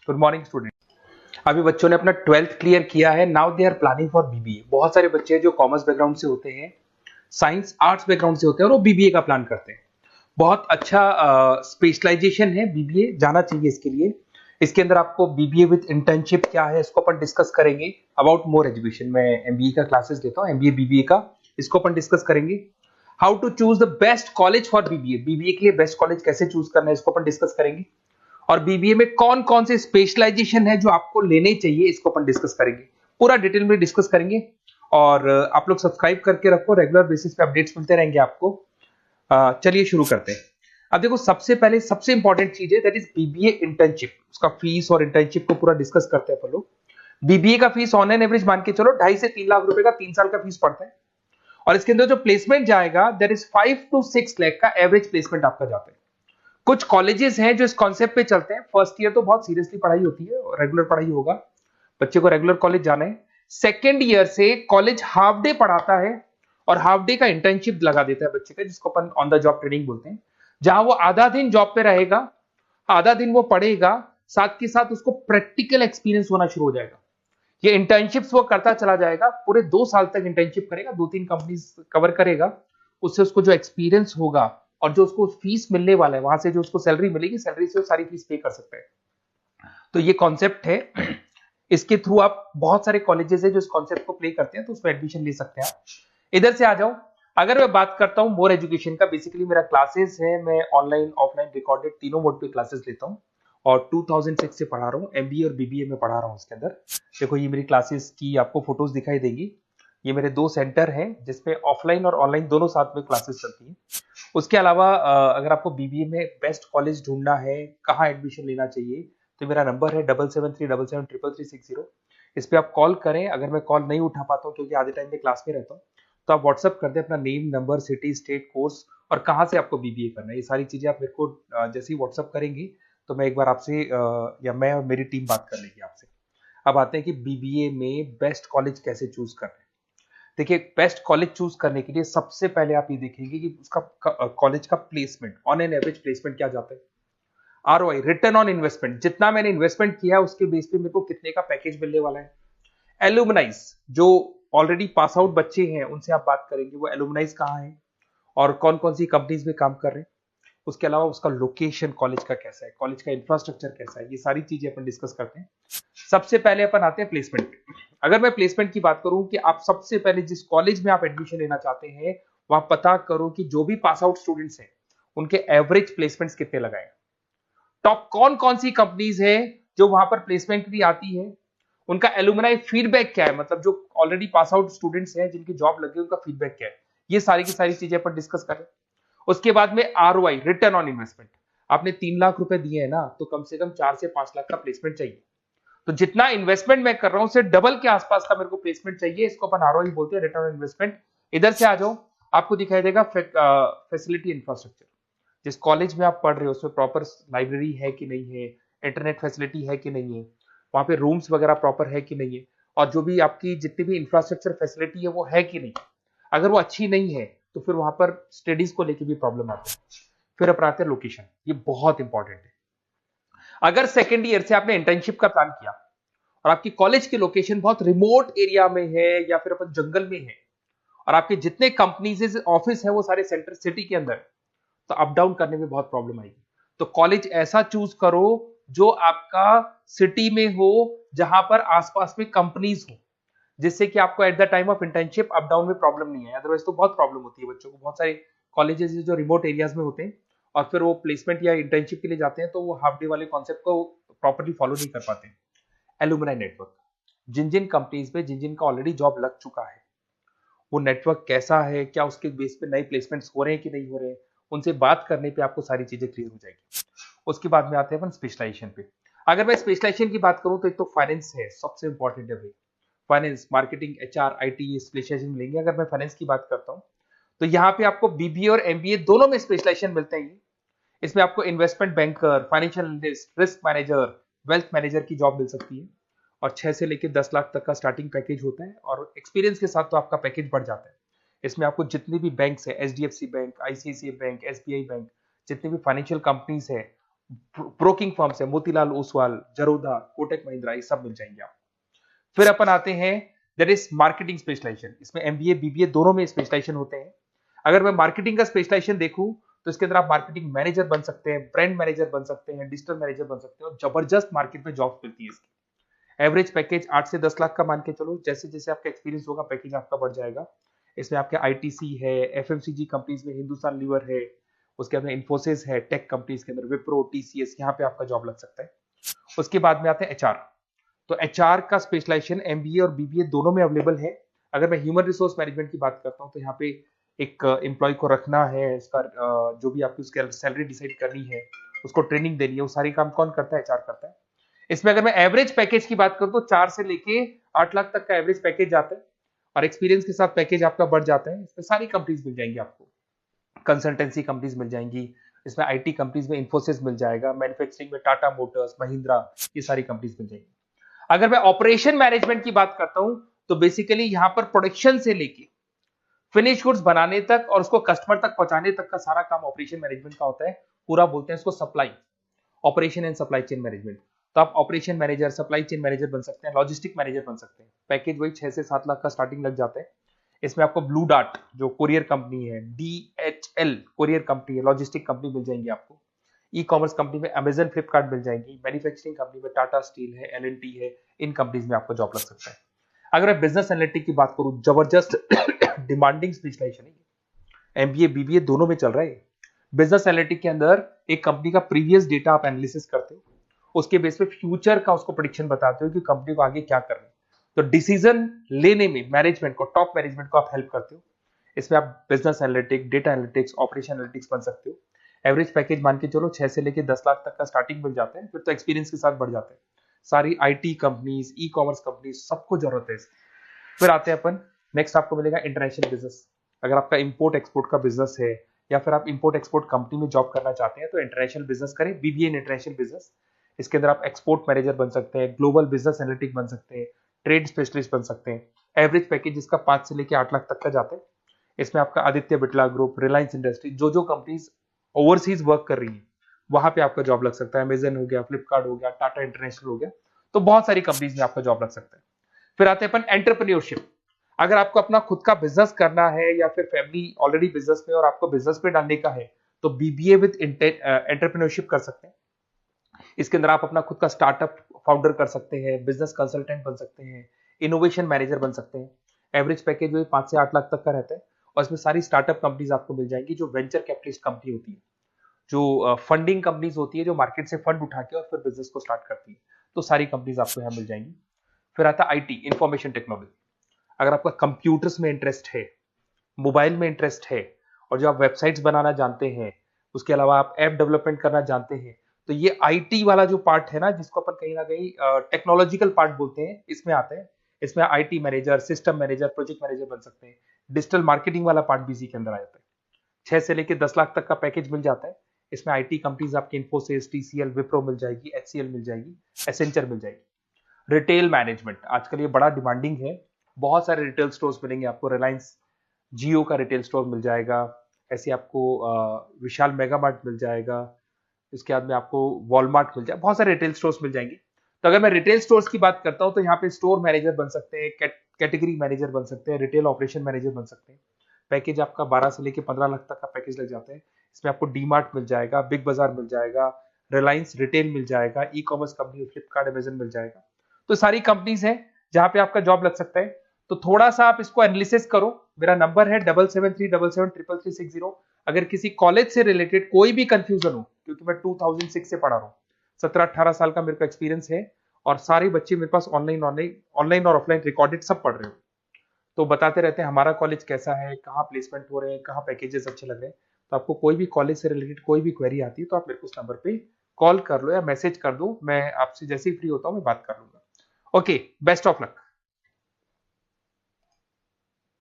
Good morning student. अभी बच्चों ने अपना 12th क्लियर किया है। Now they are planning for BBA. बहुत सारे बच्चे जो कॉमर्स बैकग्राउंड से होते हैं, साइंस आर्ट्स बैकग्राउंड से होते हैं और वो बीबीए का प्लान करते हैं। बहुत अच्छा स्पेशलाइजेशन है बीबीए, जाना चाहिए इसके लिए। इसके अंदर आपको बीबीए विद इंटर्नशिप क्या है इसको अपन डिस्कस करेंगे। अबाउट मोर एजुकेशन, मैं एमबीए का क्लासेस लेता हूँ, एमबीए बीबीए का, इसको अपन डिस्कस करेंगे। How to choose the best college for BBA, BBA के लिए बेस्ट कॉलेज कैसे चूज करना है इसको अपन डिस्कस करेंगे। और बीबीए में कौन कौन से स्पेशलाइजेशन है जो आपको लेने चाहिए इसको अपन डिस्कस करेंगे, पूरा डिटेल में डिस्कस करेंगे। और आप लोग सब्सक्राइब करके रखो, रेगुलर बेसिस पे अपडेट्स मिलते रहेंगे आपको। चलिए शुरू करते हैं। अब देखो, सबसे पहले सबसे इंपॉर्टेंट चीज है दैट इज बीबीए इंटर्नशिप। उसका फीस और इंटर्नशिप को पूरा डिस्कस करते हैं अपन लोग। बीबीए का फीस ऑन एन एवरेज मान के चलो 2.5 से 3 लाख रुपए का 3 साल का फीस पड़ता है। और इसके अंदर जो प्लेसमेंट जाएगा दैट इज 5 to 6 लाख का एवरेज प्लेसमेंट आपका जाता है। कुछ कॉलेजेस हैं जो इस कॉन्सेप्ट पे चलते हैं। फर्स्ट ईयर तो बहुत सीरियसली पढ़ाई होती है, रेगुलर पढ़ाई होगा, बच्चे को रेगुलर कॉलेज जाना है। सेकेंड ईयर से कॉलेज हाफ डे पढ़ाता है और हाफ डे का इंटर्नशिप लगा देता है बच्चे का, जिसको अपन ऑन द जॉब ट्रेनिंग बोलते हैं, जहां वो आधा दिन जॉब पे रहेगा, आधा दिन वो पढ़ेगा, साथ के साथ उसको प्रैक्टिकल एक्सपीरियंस होना शुरू हो जाएगा। ये इंटर्नशिप्स वो करता चला जाएगा, पूरे 2 साल तक इंटर्नशिप करेगा, 2-3 कंपनीज कवर करेगा। उससे उसको जो एक्सपीरियंस होगा और जो उसको फीस मिलने वाला है, वहां से जो उसको सैलरी मिलेगी, सैलरी से वो सारी फीस पे कर सकता है। तो ये कॉन्सेप्ट है। इसके थ्रू आप, बहुत सारे कॉलेजेस है जो इस कॉन्सेप्ट को प्ले करते हैं, तो उसमें एडमिशन ले सकते हैं आप। इधर से आ जाओ। अगर मैं बात करता हूं मोर एजुकेशन का, बेसिकली मेरा क्लासेस है, मैं ऑनलाइन ऑफलाइन रिकॉर्डेड तीनों मोड पे क्लासेस लेता हूं और 2006 से पढ़ा रहा हूं। एमबीए और बीबीए में पढ़ा रहा हूं। इसके अंदर देखो, ये मेरी क्लासेस की आपको फोटोज दिखाई देगी। ये मेरे 2 सेंटर हैं जिसपे ऑफलाइन और ऑनलाइन दोनों साथ में क्लासेस चलती हैं। उसके अलावा अगर आपको बीबीए में बेस्ट कॉलेज ढूंढना है, कहाँ एडमिशन लेना चाहिए, तो मेरा नंबर है 7737733360। इस पे आप कॉल करें। अगर मैं कॉल नहीं उठा पाता हूँ क्योंकि आधे टाइम में क्लास में रहता हूँ, तो आप व्हाट्सअप कर दें अपना name, number, city, state, course और कहाँ से आपको बीबीए करना है। ये सारी चीजें आप मेरे को जैसे ही व्हाट्सअप करेंगे तो मैं एक बार आपसे या मैं और मेरी टीम बात कर लेगी आपसे। अब आते हैं कि बीबीए में बेस्ट कॉलेज कैसे चूज करना है। देखिए, बेस्ट कॉलेज चूज करने के लिए सबसे पहले आप ये देखेंगे कि उसका कॉलेज का placement, on an average placement क्या जाता है। आरओआई, रिटर्न ऑन इन्वेस्टमेंट, जितना मैंने इन्वेस्टमेंट किया है उसके बेस पे मेरे को कितने का पैकेज मिलने वाला है। एलुमनाइज, जो ऑलरेडी पास आउट बच्चे हैं उनसे आप बात करेंगे, वो एलुमनाइज कहाँ है और कौन कौन सी कंपनीज में काम कर रहे हैं। उसके अलावा उसका लोकेशन कॉलेज का कैसा है, कॉलेज का इंफ्रास्ट्रक्चर कैसा है, ये सारी चीजें अपन डिस्कस करते हैं। सबसे पहले अपन आते हैं प्लेसमेंट पे। अगर मैं प्लेसमेंट की बात करूं कि आप सबसे पहले जिस कॉलेज में आप एडमिशन लेना चाहते हैं, वहां पता करो कि जो भी पास आउट स्टूडेंट्स हैं उनके एवरेज प्लेसमेंट्स कितने लगाए। टॉप कौन कौन सी कंपनीज है जो वहां पर प्लेसमेंट भी आती है, उनका एलुमनाई फीडबैक क्या है, मतलब जो ऑलरेडी पास आउट स्टूडेंट्स हैं जिनकी जॉब लगी उनका फीडबैक क्या है। ये सारी की सारी चीजें अपन डिस्कस करें। उसके बाद में आरओआई, रिटर्न ऑन इन्वेस्टमेंट। आपने 3 लाख रुपए दिए हैं ना, तो कम से कम 4 से 5 लाख का प्लेसमेंट चाहिए। तो जितना इन्वेस्टमेंट मैं कर रहा हूं उससे डबल के आसपास का मेरे को प्लेसमेंट चाहिए। इसको अपन आरओआई बोलते हैं, रिटर्न ऑन इन्वेस्टमेंट। इधर से आ जाओ, आपको दिखाई देगा फैसिलिटी इंफ्रास्ट्रक्चर। जिस कॉलेज में आप पढ़ रहे हो उसमें प्रॉपर लाइब्रेरी है कि नहीं है, इंटरनेट फैसिलिटी है कि नहीं है, वहां पे रूम्स वगैरह प्रॉपर है कि नहीं है, और जो भी आपकी जितनी भी इंफ्रास्ट्रक्चर फैसिलिटी है वो है कि नहीं। अगर वो अच्छी नहीं है तो फिर वहां पर स्टडीज को लेके भी प्रॉब्लम आती है। फिर अपनाते हैं लोकेशन, ये बहुत इंपॉर्टेंट है। अगर सेकेंड ईयर से आपने इंटर्नशिप का प्लान किया और आपकी कॉलेज की लोकेशन बहुत रिमोट एरिया में है या फिर अपन जंगल में है और आपके जितने कंपनीज ऑफिस है वो सारे सेंटर सिटी के अंदर, तो अप डाउन करने में बहुत प्रॉब्लम आएगी। तो कॉलेज ऐसा चूज करो जो आपका सिटी में हो, जहां पर आसपास में कंपनीज हो, जिससे कि आपको at the time of internship up down में प्रॉब्लम नहीं है। अदरवाइज तो बहुत प्रॉब्लम होती है बच्चों को। बहुत सारे कॉलेजेस जो रिमोट एरियाज में होते हैं और फिर वो प्लेसमेंट या इंटर्नशिप के लिए जाते हैं तो वो हाफ डे वाले कॉन्सेप्ट को प्रॉपरली फॉलो नहीं कर पाते। एलुमनाई नेटवर्क, जिन जिन कंपनीज में जिन जिन का ऑलरेडी जॉब लग चुका है, वो नेटवर्क कैसा है, क्या उसके बेस पे नए प्लेसमेंट्स हो रहे हैं कि नहीं हो रहे हैं, उनसे बात करने पे आपको सारी चीजें क्लियर हो जाएगी। उसके बाद में आते हैं अपन स्पेशलाइजेशन पे। अगर मैं स्पेशलाइजेशन की बात करूं तो एक तो फाइनेंस है, सबसे इंपॉर्टेंट है भाई। Finance, marketing, HR, IT specialization मिलेंगे। अगर मैं फाइनेंस की बात करता हूं तो यहाँ पे आपको बीबीए और एमबीए दोनों में स्पेशलाइजेशन मिलते हैं। इसमें आपको investment banker, financial analyst, risk manager, wealth manager की जॉब मिल सकती है और 6 से लेकर 10 लाख तक का स्टार्टिंग पैकेज होता है और एक्सपीरियंस के साथ तो आपका पैकेज बढ़ जाता है। इसमें आपको जितनी भी बैंक्स है, HDFC bank, ICICI bank, SBI bank, जितनी भी फाइनेंशियल कंपनीज है, ब्रोकिंग फर्म्स है, मोतीलाल ओसवाल, जरोधा, कोटक महिंद्रा, ये सब मिल जाएंगे आप। फिर अपन आते हैं दैट इज मार्केटिंग स्पेशलाइजेशन। इसमें एमबीए बीबीए दोनों में स्पेशलाइजेशन होते हैं। अगर मैं मार्केटिंग का स्पेशलाइजेशन देखूं तो इसके अंदर आप मार्केटिंग मैनेजर बन सकते हैं, ब्रांड मैनेजर बन सकते हैं, डिजिटल मैनेजर बन सकते हैं, और जबरदस्त मार्केट में जॉब मिलती है इसकी। एवरेज पैकेज 8 से 10 लाख का मान के चलो, जैसे जैसे आपका एक्सपीरियंस होगा पैकेज आपका बढ़ जाएगा। इसमें आपके आईटीसी है, एफएमसीजी कंपनीज में हिंदुस्तान लीवर है, उसके अंदर इन्फोसिस है, टेक कंपनीज के अंदर विप्रो, टीसीएस, यहाँ पे आपका जॉब लग सकता है। उसके बाद में आते हैं एचआर। तो एचआर का स्पेशलाइजेशन एमबीए और बीबीए दोनों में अवेलेबल है। अगर मैं ह्यूमन रिसोर्स मैनेजमेंट की बात करता हूँ तो यहाँ पे एक एम्प्लॉय को रखना है, इसका जो भी आपकी उसकी सैलरी डिसाइड करनी है, उसको ट्रेनिंग देनी है, वो सारी काम कौन करता है? एचआर करता है। इसमें अगर मैं एवरेज पैकेज की बात करूं तो 4 से लेके 8 लाख तक का एवरेज पैकेज जाता है, और एक्सपीरियंस के साथ पैकेज आपका बढ़ जाता है। इसमें सारी कंपनीज मिल जाएंगी आपको, कंसल्टेंसी कंपनीज मिल जाएंगी, इसमें आईटी कंपनीज में इन्फोसिस मिल जाएगा, मैन्युफैक्चरिंग में टाटा मोटर्स, महिंद्रा, ये सारी कंपनीज मिल जाएंगी। अगर मैं ऑपरेशन मैनेजमेंट की बात करता हूं तो बेसिकली यहां पर प्रोडक्शन से लेके फिनिश गुड्स बनाने तक और उसको कस्टमर तक पहुंचाने तक का सारा काम ऑपरेशन मैनेजमेंट का होता है। पूरा बोलते हैं इसको supply, operation and supply chain management. तो आप operation manager, supply chain manager बन सकते हैं, लॉजिस्टिक मैनेजर बन सकते हैं। पैकेज वही 6 से 7 लाख का स्टार्टिंग लग जाता है। इसमें आपको ब्लू डार्ट जो कोरियर कंपनी है, डीएचएल कोरियर कंपनी है, लॉजिस्टिक कंपनी मिल जाएंगी आपको। ई कॉमर्स कंपनी में अमेजन, फ्लिपकार्ट मिल जाएंगी। मैन्युफैक्चरिंग कंपनी में टाटा स्टील है, एलएनटी है, इन कंपनीज में आपको जॉब लग सकता है। अगर मैं बिजनेस एनालिटिक की बात करूं, जबरदस्त डिमांडिंग स्पेशलाइजेशन है, एमबीए बीबीए दोनों में चल रहा है। बिजनेस एनालिटिक के अंदर एक कंपनी का प्रीवियस डेटा आप एनालिसिस करते हो, उसके बेस पे फ्यूचर का उसको प्रेडिक्शन बताते हो कि कंपनी को आगे क्या करना है। तो डिसीजन लेने में मैनेजमेंट को, टॉप मैनेजमेंट को आप हेल्प करते हो। इसमें आप business analytic, data analytics, operation analytics बन सकते हो। एवरेज पैकेज मान के चलो 6 से लेके 10 लाख तक का स्टार्टिंग मिल जाता है, फिर तो एक्सपीरियंस के साथ बढ़ जाता है। सारी IT companies, e commerce companies, सबको जरूरत है इसकी। फिर आते हैं अपन, नेक्स्ट आपको मिलेगा इंटरनेशनल बिजनेस। अगर आपका इंपोर्ट एक्सपोर्ट का बिजनेस है या फिर आप इंपोर्ट एक्सपोर्ट कंपनी में जॉब करना चाहते हैं तो इंटरनेशनल बिजनेस करें, बीबीए इन इंटरनेशनल बिजनेस। इसके अंदर आप एक्सपोर्ट मैनेजर बन सकते हैं, ग्लोबल बिजनेस एनालिटिक बन सकते हैं, ट्रेड स्पेशलिस्ट बन सकते हैं। एवरेज पैकेज इसका 5 से लेकर 8 लाख तक का जाता है। इसमें आपका आदित्य बिरला ग्रुप, रिलायंस इंडस्ट्री, जो कंपनीज ओवरसीज वर्क कर रही है वहां पे आपका जॉब लग सकता है। अमेजन हो गया, फ्लिपकार्ट हो गया, टाटा इंटरनेशनल हो गया, तो बहुत सारी कंपनीज में आपका जॉब लग सकता है। फिर आते हैं अपन एंटरप्रेन्योरशिप। अगर आपको अपना खुद का बिजनेस करना है या फिर फैमिली ऑलरेडी बिजनेस में और आपको बिजनेस पे डालने का है तो बीबीए विद एंटरप्रेन्योरशिप कर सकते हैं। इसके अंदर आप अपना खुद का स्टार्टअप फाउंडर कर सकते हैं, बिजनेस कंसल्टेंट बन सकते हैं, इनोवेशन मैनेजर बन सकते हैं। एवरेज पैकेज वही 5 से 8 लाख तक का रहता है, और इसमें सारी स्टार्टअप कंपनीज आपको मिल जाएंगी जो वेंचर कैपिटलिस्ट कंपनी होती है, जो फंडिंग कंपनीज होती है, जो मार्केट से फंड उठा के और फिर बिजनेस को स्टार्ट करती है। तो सारी कंपनीज आपको यहाँ मिल जाएंगी। फिर आता है आईटी, इंफॉर्मेशन टेक्नोलॉजी। अगर आपका कंप्यूटर्स में इंटरेस्ट है, मोबाइल में इंटरेस्ट है, और जो आप वेबसाइट्स बनाना जानते हैं, उसके अलावा आप ऐप डेवलपमेंट करना जानते हैं, तो ये आईटी वाला जो पार्ट है ना, जिसको अपन कहीं ना कहीं टेक्नोलॉजिकल पार्ट बोलते हैं, इसमें आते हैं। इसमें IT manager, system manager, project manager बन सकते हैं। डिजिटल मार्केटिंग वाला पार्ट भी इसी के अंदर आ जाता है। 6 से लेकर 10 लाख तक का पैकेज मिल जाता है। इसमें आईटी कंपनीज आपकी इन्फोसिस, टीसीएल, विप्रो मिल जाएगी, एचसीएल मिल जाएगी, एसेंचर मिल जाएगी। रिटेल मैनेजमेंट आजकल ये बड़ा डिमांडिंग है। बहुत सारे रिटेल स्टोर्स मिलेंगे आपको, रिलायंस जियो का रिटेल स्टोर मिल जाएगा, ऐसे आपको विशाल मेगा मार्ट मिल जाएगा, इसके बाद में आपको वॉलमार्ट मिल जाएगा, बहुत सारे रिटेल स्टोर्स मिल जाएंगे। तो अगर मैं रिटेल स्टोर्स की बात करता हूं तो यहाँ पे स्टोर मैनेजर बन सकते हैं, कैटेगरी मैनेजर बन सकते हैं, रिटेल ऑपरेशन मैनेजर बन सकते हैं। पैकेज आपका 12 से लेकर 15 लाख तक का पैकेज लग जाता है। इसमें आपको डी मार्ट मिल जाएगा, बिग बाजार मिल जाएगा, रिलायंस रिटेल मिल जाएगा, ecommerce company Flipkart, Amazon मिल जाएगा। तो सारी कंपनीज है जहां पे आपका जॉब लग सकता है। तो थोड़ा सा आप इसको एनालिसिस करो। मेरा नंबर है 7737733360। अगर किसी कॉलेज से रिलेटेड कोई भी कंफ्यूजन हो, क्योंकि मैं 2006 से पढ़ा रहा हूँ, 17-18 साल का मेरे को एक्सपीरियंस है, और सारे बच्चे मेरे पास ऑनलाइन और ऑफलाइन रिकॉर्डेड सब पढ़ रहे हो, तो बताते रहते हैं हमारा कॉलेज कैसा है, कहाँ प्लेसमेंट हो रहे हैं, कहाँ पैकेजेस अच्छे लग रहे हैं। तो आपको कोई भी कॉलेज से रिलेटेड कोई भी क्वेरी आती है तो आप मेरे को उस नंबर पे कॉल कर लो या मैसेज कर दो, मैं आपसे जैसे ही फ्री होता हूँ मैं बात कर लूंगा। Okay, best of luck.